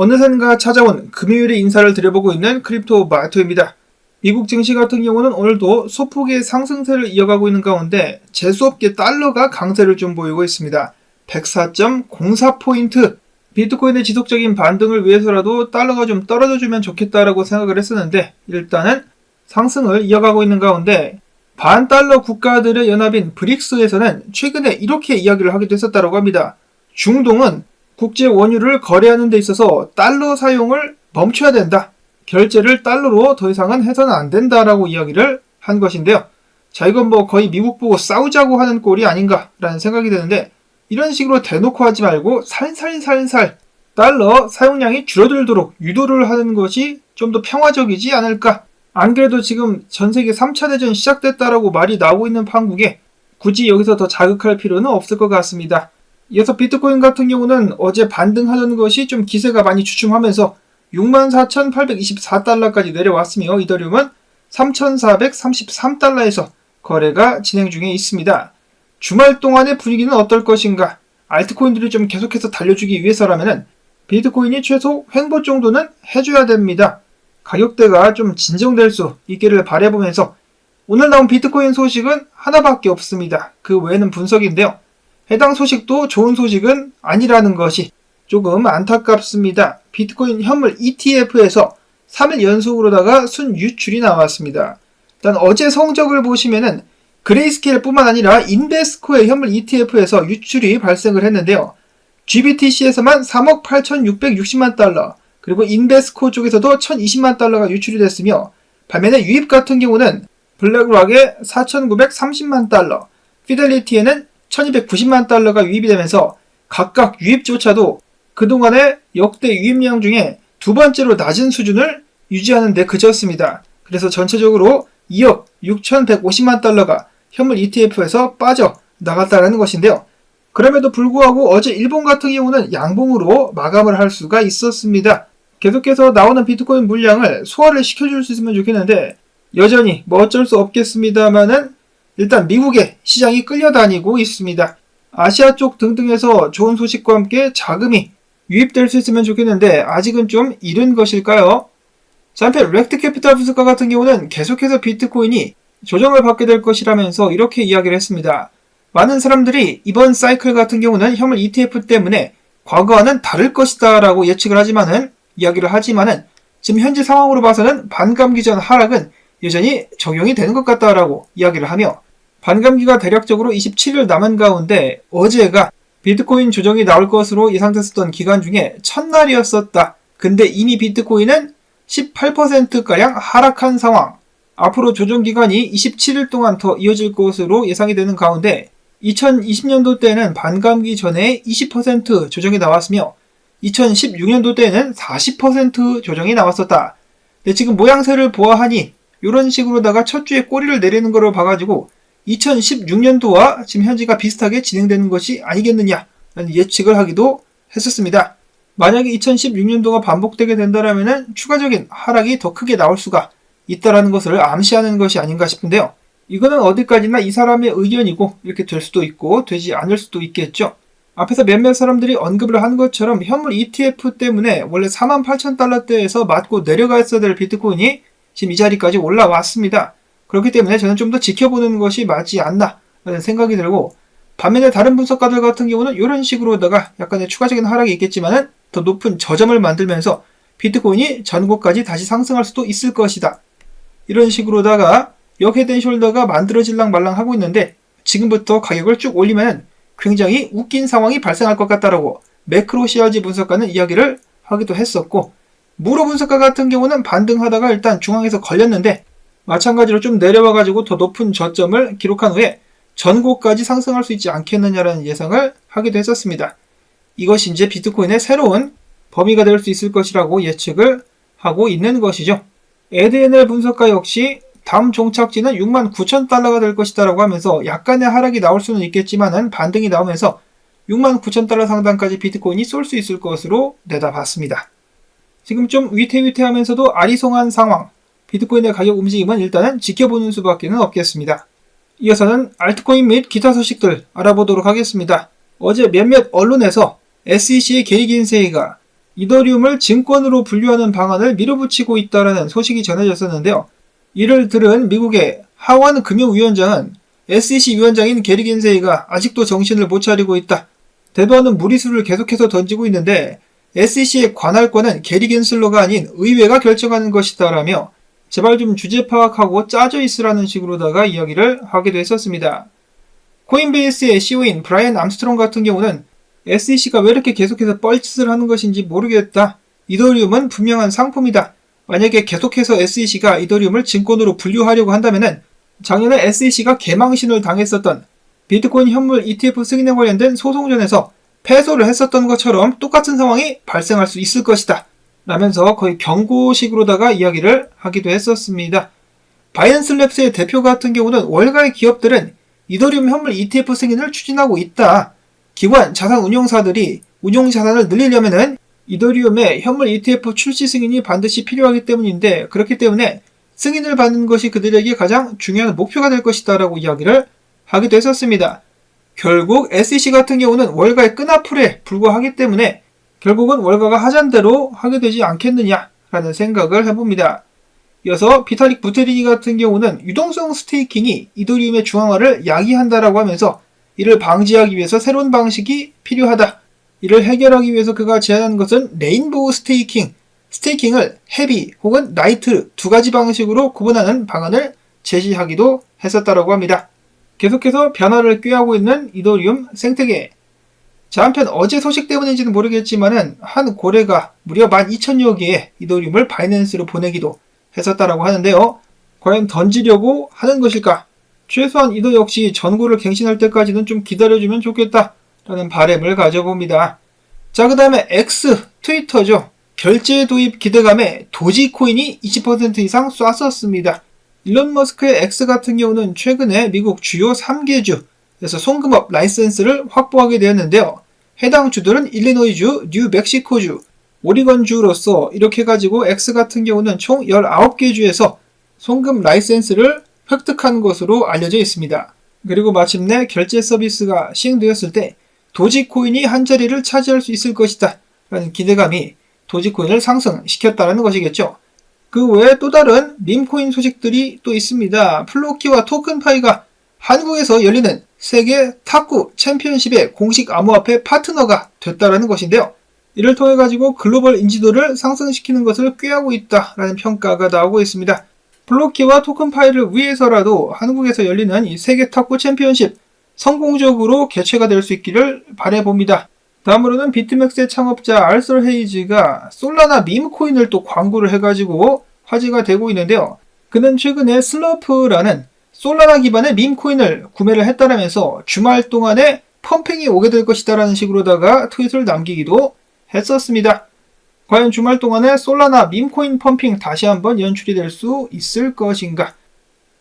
어느샌가 찾아온 금요일에 인사를 드려보고 있는 크립토 마토입니다. 미국 증시 같은 경우는 오늘도 소폭의 상승세를 이어가고 있는 가운데 재수없게 달러가 강세를 좀 보이고 있습니다. 104.04포인트. 비트코인의 지속적인 반등을 위해서라도 달러가 좀 떨어져주면 좋겠다라고 생각을 했었는데 일단은 상승을 이어가고 있는 가운데 반달러 국가들의 연합인 브릭스에서는 최근에 이렇게 이야기를 하기도 했었다고 합니다. 중동은 국제 원유를 거래하는 데 있어서 달러 사용을 멈춰야 된다. 결제를 달러로 더 이상은 해서는 안 된다라고 이야기를 한 것인데요. 자, 이건 뭐 거의 미국 보고 싸우자고 하는 꼴이 아닌가라는 생각이 드는데 이런 식으로 대놓고 하지 말고 살살살살 달러 사용량이 줄어들도록 유도를 하는 것이 좀 더 평화적이지 않을까. 안 그래도 지금 전세계 3차 대전 시작됐다라고 말이 나오고 있는 판국에 굳이 여기서 더 자극할 필요는 없을 것 같습니다. 이어서 비트코인 같은 경우는 어제 반등하던 것이 좀 기세가 많이 주춤하면서 64,824달러까지 내려왔으며 이더리움은 3,433달러에서 거래가 진행 중에 있습니다. 주말 동안의 분위기는 어떨 것인가? 알트코인들이 좀 계속해서 달려주기 위해서라면 비트코인이 최소 횡보 정도는 해줘야 됩니다. 가격대가 좀 진정될 수 있기를 바라보면서 오늘 나온 비트코인 소식은 하나밖에 없습니다. 그 외에는 분석인데요. 해당 소식도 좋은 소식은 아니라는 것이 조금 안타깝습니다. 비트코인 현물 ETF에서 3일 연속으로다가 순유출이 나왔습니다. 일단 어제 성적을 보시면은 그레이스케일 뿐만 아니라 인베스코의 현물 ETF에서 유출이 발생을 했는데요. GBTC에서만 3억 8,660만 달러, 그리고 인베스코 쪽에서도 1,020만 달러가 유출이 됐으며 반면에 유입 같은 경우는 블랙락에 4,930만 달러, 피델리티에는 1,290만 달러가 유입이 되면서 각각 유입조차도 그동안의 역대 유입량 중에 두 번째로 낮은 수준을 유지하는 데 그쳤습니다. 그래서 전체적으로 2억 6,150만 달러가 현물 ETF에서 빠져나갔다는 것인데요. 그럼에도 불구하고 어제 일본 같은 경우는 양봉으로 마감을 할 수가 있었습니다. 계속해서 나오는 비트코인 물량을 소화를 시켜줄 수 있으면 좋겠는데 여전히 뭐 어쩔 수 없겠습니다만은 일단 미국의 시장이 끌려다니고 있습니다. 아시아 쪽 등등에서 좋은 소식과 함께 자금이 유입될 수 있으면 좋겠는데 아직은 좀 이른 것일까요? 자, 한편 렉트캐피탈 분석가 같은 경우는 계속해서 비트코인이 조정을 받게 될 것이라면서 이렇게 이야기를 했습니다. 많은 사람들이 이번 사이클 같은 경우는 현물 ETF 때문에 과거와는 다를 것이다 라고 예측을 이야기를 하지만은 지금 현재 상황으로 봐서는 반감기 전 하락은 여전히 적용이 되는 것 같다라고 이야기를 하며 반감기가 대략적으로 27일 남은 가운데 어제가 비트코인 조정이 나올 것으로 예상됐었던 기간 중에 첫날이었었다. 근데 이미 비트코인은 18%가량 하락한 상황. 앞으로 조정 기간이 27일 동안 더 이어질 것으로 예상이 되는 가운데 2020년도 때는 반감기 전에 20% 조정이 나왔으며 2016년도 때는 40% 조정이 나왔었다. 근데 지금 모양새를 보아하니 이런 식으로다가 첫 주에 꼬리를 내리는 거로 봐가지고 2016년도와 지금 현재가 비슷하게 진행되는 것이 아니겠느냐라는 예측을 하기도 했었습니다. 만약에 2016년도가 반복되게 된다면 추가적인 하락이 더 크게 나올 수가 있다라는 것을 암시하는 것이 아닌가 싶은데요. 이거는 어디까지나 이 사람의 의견이고 이렇게 될 수도 있고 되지 않을 수도 있겠죠. 앞에서 몇몇 사람들이 언급을 한 것처럼 현물 ETF 때문에 원래 48,000달러대에서 맞고 내려가 있어야 될 비트코인이 지금 이 자리까지 올라왔습니다. 그렇기 때문에 저는 좀 더 지켜보는 것이 맞지 않나 라는 생각이 들고 반면에 다른 분석가들 같은 경우는 이런 식으로다가 약간의 추가적인 하락이 있겠지만은 더 높은 저점을 만들면서 비트코인이 전고까지 다시 상승할 수도 있을 것이다. 이런 식으로다가 역헤드앤숄더가 만들어질랑 말랑 하고 있는데 지금부터 가격을 쭉 올리면 굉장히 웃긴 상황이 발생할 것 같다라고 매크로 CRG 분석가는 이야기를 하기도 했었고 무로 분석가 같은 경우는 반등하다가 일단 중앙에서 걸렸는데 마찬가지로 좀 내려와가지고 더 높은 저점을 기록한 후에 전고까지 상승할 수 있지 않겠느냐라는 예상을 하기도 했었습니다. 이것이 이제 비트코인의 새로운 범위가 될 수 있을 것이라고 예측을 하고 있는 것이죠. ADNL 분석가 역시 다음 종착지는 69,000달러가 될 것이다 라고 하면서 약간의 하락이 나올 수는 있겠지만은 반등이 나오면서 69,000달러 상단까지 비트코인이 쏠 수 있을 것으로 내다봤습니다. 지금 좀 위태위태하면서도 아리송한 상황, 비트코인의 가격 움직임은 일단은 지켜보는 수밖에 없겠습니다. 이어서는 알트코인 및 기타 소식들 알아보도록 하겠습니다. 어제 몇몇 언론에서 SEC의 게리 긴세이가 이더리움을 증권으로 분류하는 방안을 밀어붙이고 있다는 소식이 전해졌었는데요. 이를 들은 미국의 하원 금융위원장은 SEC 위원장인 게리 겐세이가 아직도 정신을 못 차리고 있다. 대도하는 무리수를 계속해서 던지고 있는데 SEC의 관할권은 게리 겐슬러가 아닌 의회가 결정하는 것이다 라며 제발 좀 주제 파악하고 짜져 있으라는 식으로다가 이야기를 하기도 했었습니다. 코인베이스의 CEO인 브라이언 암스트롱 같은 경우는 SEC가 왜 이렇게 계속해서 뻘짓을 하는 것인지 모르겠다. 이더리움은 분명한 상품이다. 만약에 계속해서 SEC가 이더리움을 증권으로 분류하려고 한다면은 작년에 SEC가 개망신을 당했었던 비트코인 현물 ETF 승인에 관련된 소송전에서 패소를 했었던 것처럼 똑같은 상황이 발생할 수 있을 것이다. 라면서 거의 경고식으로다가 이야기를 하기도 했었습니다. 바이낸스 랩스의 대표 같은 경우는 월가의 기업들은 이더리움 현물 ETF 승인을 추진하고 있다. 기관 자산 운용사들이 운용 자산을 늘리려면은 이더리움의 현물 ETF 출시 승인이 반드시 필요하기 때문인데 그렇기 때문에 승인을 받는 것이 그들에게 가장 중요한 목표가 될 것이다 라고 이야기를 하기도 했었습니다. 결국 SEC 같은 경우는 월가의 끈앞풀에 불과하기 때문에 결국은 월가가 하자는 대로 하게 되지 않겠느냐라는 생각을 해봅니다. 이어서 비탈릭 부테리니 같은 경우는 유동성 스테이킹이 이더리움의 중앙화를 야기한다라고 하면서 이를 방지하기 위해서 새로운 방식이 필요하다. 이를 해결하기 위해서 그가 제안한 것은 레인보우 스테이킹, 스테이킹을 헤비 혹은 라이트 두 가지 방식으로 구분하는 방안을 제시하기도 했었다라고 합니다. 계속해서 변화를 꾀하고 있는 이더리움 생태계. 자, 한편 어제 소식 때문인지는 모르겠지만은 한 고래가 무려 12,000여 개의 이더리움을 바이낸스로 보내기도 했었다라고 하는데요. 과연 던지려고 하는 것일까? 최소한 이더 역시 전고를 갱신할 때까지는 좀 기다려주면 좋겠다 라는 바람을 가져봅니다. 자, 그 다음에 X, 트위터죠. 결제 도입 기대감에 도지코인이 20% 이상 쐈었습니다. 일론 머스크의 X 같은 경우는 최근에 미국 주요 3개주에서 송금업 라이센스를 확보하게 되었는데요. 해당 주들은 일리노이주, 뉴멕시코주, 오리건주로서 이렇게 가지고 X 같은 경우는 총 19개 주에서 송금 라이센스를 획득한 것으로 알려져 있습니다. 그리고 마침내 결제 서비스가 시행되었을 때 도지코인이 한 자리를 차지할 수 있을 것이다 라는 기대감이 도지코인을 상승시켰다는 것이겠죠. 그 외에 또 다른 밈코인 소식들이 또 있습니다. 플로키와 토큰파이가 한국에서 열리는 세계 탁구 챔피언십의 공식 암호화폐 파트너가 됐다라는 것인데요. 이를 통해 가지고 글로벌 인지도를 상승시키는 것을 꾀하고 있다라는 평가가 나오고 있습니다. 플로키와 토큰파이를 위해서라도 한국에서 열리는 이 세계 탁구 챔피언십 성공적으로 개최가 될 수 있기를 바라봅니다. 다음으로는 비트맥스의 창업자 알서 헤이즈가 솔라나 밈코인을 또 광고를 해가지고 화제가 되고 있는데요. 그는 최근에 슬러프라는 솔라나 기반의 밈코인을 구매를 했다라면서 주말 동안에 펌핑이 오게 될 것이다라는 식으로다가 트윗을 남기기도 했었습니다. 과연 주말 동안에 솔라나 밈코인 펌핑 다시 한번 연출이 될 수 있을 것인가?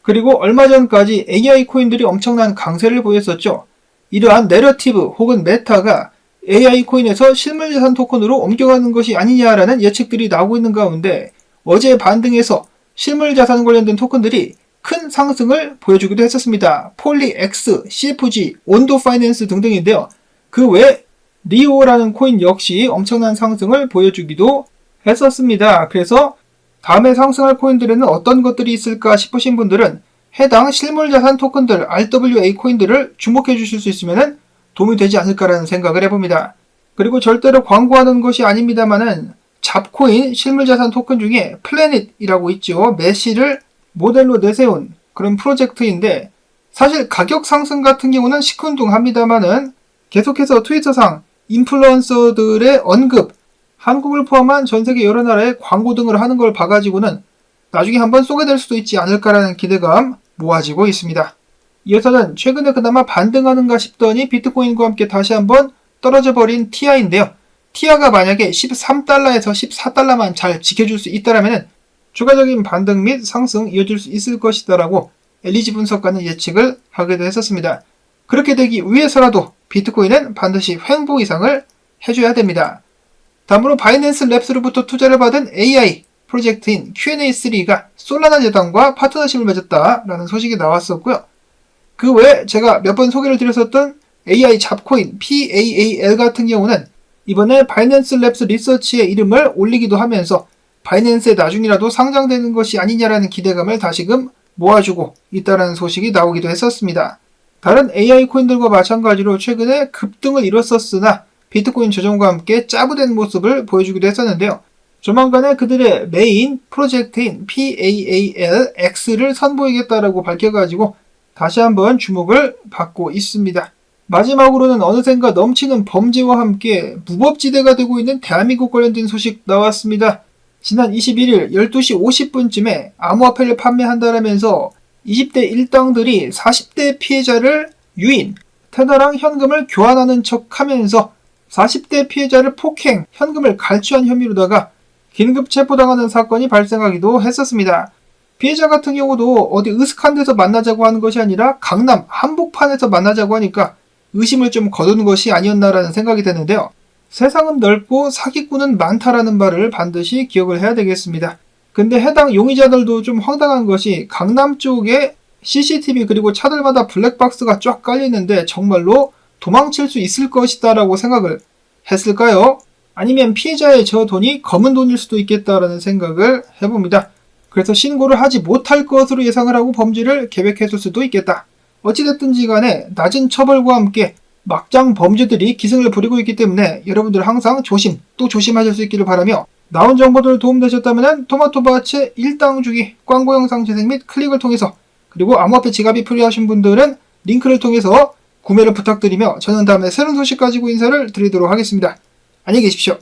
그리고 얼마 전까지 AI 코인들이 엄청난 강세를 보였었죠. 이러한 내러티브 혹은 메타가 AI 코인에서 실물자산 토큰으로 옮겨가는 것이 아니냐라는 예측들이 나오고 있는 가운데 어제 반등에서 실물자산 관련된 토큰들이 큰 상승을 보여주기도 했었습니다. 폴리 X, CFG, 온도 파이낸스 등등인데요. 그 외 리오라는 코인 역시 엄청난 상승을 보여주기도 했었습니다. 그래서 다음에 상승할 코인들에는 어떤 것들이 있을까 싶으신 분들은 해당 실물자산 토큰들 RWA 코인들을 주목해 주실 수 있으면 도움이 되지 않을까라는 생각을 해봅니다. 그리고 절대로 광고하는 것이 아닙니다만은 잡코인 실물자산 토큰 중에 플래닛이라고 있죠. 메시를 모델로 내세운 그런 프로젝트인데 사실 가격 상승 같은 경우는 시큰둥합니다만은 계속해서 트위터상 인플루언서들의 언급, 한국을 포함한 전세계 여러 나라의 광고 등을 하는 걸 봐가지고는 나중에 한번 쏘게 될 수도 있지 않을까라는 기대감 모아지고 있습니다. 이어서는 최근에 그나마 반등하는가 싶더니 비트코인과 함께 다시 한번 떨어져 버린 티아인데요. 티아가 만약에 13달러에서 14달러만 잘 지켜줄 수 있다면 추가적인 반등 및 상승 이어질 수 있을 것이다라고 엘리지 분석가는 예측을 하기도 했었습니다. 그렇게 되기 위해서라도 비트코인은 반드시 횡보 이상을 해줘야 됩니다. 다음으로 바이낸스 랩스로부터 투자를 받은 AI 프로젝트인 Q&A3가 솔라나 재단과 파트너십을 맺었다라는 소식이 나왔었고요. 그 외에 제가 몇 번 소개를 드렸었던 AI 잡코인 PAAL 같은 경우는 이번에 바이낸스 랩스 리서치의 이름을 올리기도 하면서 바이낸스에 나중이라도 상장되는 것이 아니냐라는 기대감을 다시금 모아주고 있다는 소식이 나오기도 했었습니다. 다른 AI 코인들과 마찬가지로 최근에 급등을 이뤘었으나 비트코인 조정과 함께 짜부된 모습을 보여주기도 했었는데요. 조만간에 그들의 메인 프로젝트인 PAALX를 선보이겠다라고 밝혀가지고 다시 한번 주목을 받고 있습니다. 마지막으로는 어느샌가 넘치는 범죄와 함께 무법지대가 되고 있는 대한민국 관련된 소식 나왔습니다. 지난 21일 12시 50분쯤에 암호화폐를 판매한다라면서 20대 일당들이 40대 피해자를 유인, 테너랑 현금을 교환하는 척하면서 40대 피해자를 폭행, 현금을 갈취한 혐의로다가 긴급 체포당하는 사건이 발생하기도 했었습니다. 피해자 같은 경우도 어디 으슥한 데서 만나자고 하는 것이 아니라 강남 한복판에서 만나자고 하니까 의심을 좀 거두는 것이 아니었나라는 생각이 드는데요. 세상은 넓고 사기꾼은 많다라는 말을 반드시 기억을 해야 되겠습니다. 근데 해당 용의자들도 좀 황당한 것이 강남 쪽에 CCTV 그리고 차들마다 블랙박스가 쫙 깔려있는데 정말로 도망칠 수 있을 것이다 라고 생각을 했을까요? 아니면 피해자의 저 돈이 검은 돈일 수도 있겠다라는 생각을 해봅니다. 그래서 신고를 하지 못할 것으로 예상을 하고 범죄를 계획했을 수도 있겠다. 어찌됐든지 간에 낮은 처벌과 함께 막장 범죄들이 기승을 부리고 있기 때문에 여러분들 항상 조심 또 조심하실 수 있기를 바라며 나온 정보들 도움되셨다면 토마토밭의 일당 주기 광고 영상 재생 및 클릭을 통해서 그리고 암호화폐 지갑이 필요하신 분들은 링크를 통해서 구매를 부탁드리며 저는 다음에 새로운 소식 가지고 인사를 드리도록 하겠습니다. 안녕히 계십시오.